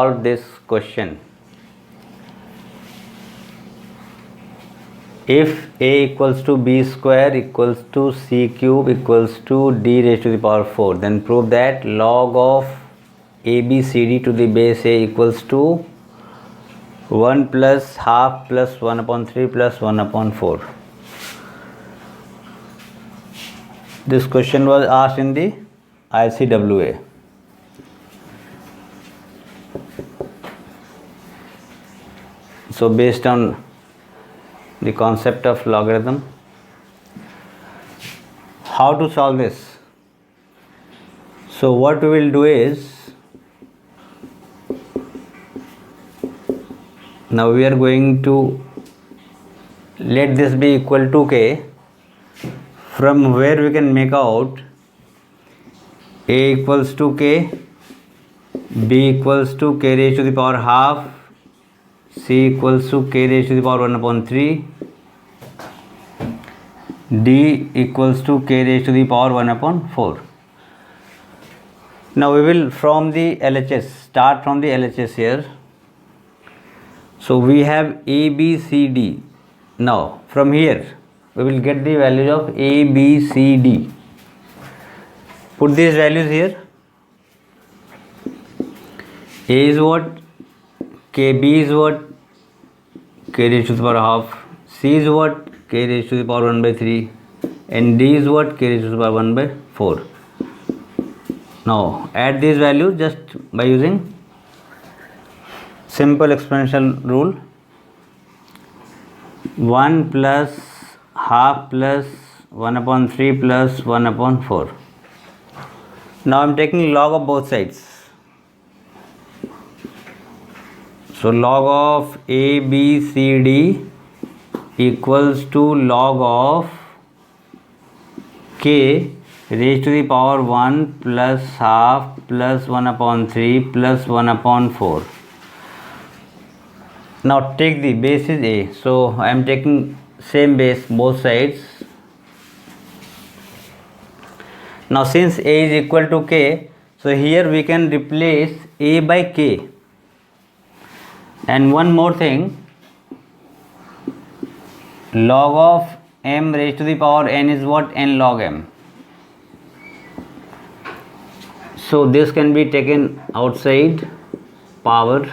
solve this question. If a equals to b square equals to c cube equals to d raised to the power 4, then prove that log of abcd to the base a equals to 1 plus half plus 1 upon 3 plus 1 upon 4. This question was asked in the ICWA. So based on the concept of logarithm, how to solve this? So what we will do is, now we are going to let this be equal to k, from where we can make out a equals to k, b equals to k raised to the power half, c equals to k raised to the power 1 upon 3, d equals to k raised to the power 1 upon 4. Now we will from the LHS, start from the LHS here. So we have a, b, c, d. Now from here we will get the values of a, b, c, d. Put these values here. A is what? K, b is what? K raised to the power half. C is what? K raised to the power 1 by 3. And d is what? K raised to the power 1 by 4. Now add these values just by using simple exponential rule. 1 plus half plus 1 upon 3 plus 1 upon 4. Now I am taking log of both sides. So log of a, b, c, d equals to log of k raised to the power 1 plus half plus 1 upon 3 plus 1 upon 4. Now take the base is a. So I am taking same base both sides. Now since a is equal to k, so here we can replace a by k. And one more thing, log of m raised to the power n is what? N log m. So this can be taken outside power.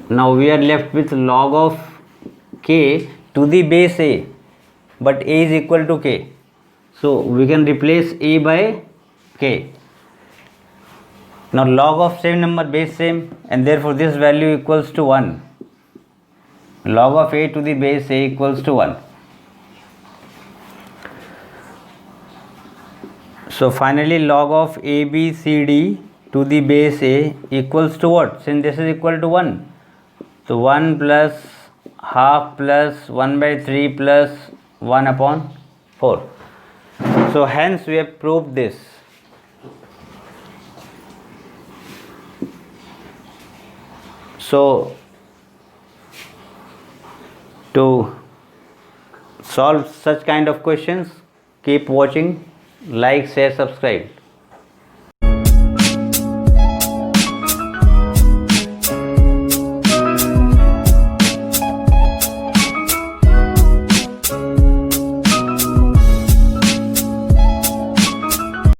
Now we are left with log of k to the base a, but a is equal to k. So we can replace a by k. Now log of same number, base same, and therefore this value equals to 1. Log of a to the base a equals to 1. So finally log of a, b, c, d to the base a equals to what? Since this is equal to 1. So 1 plus half plus 1 by 3 plus 1 upon 4. So hence we have proved this. So to solve such kind of questions, keep watching, like, share, subscribe.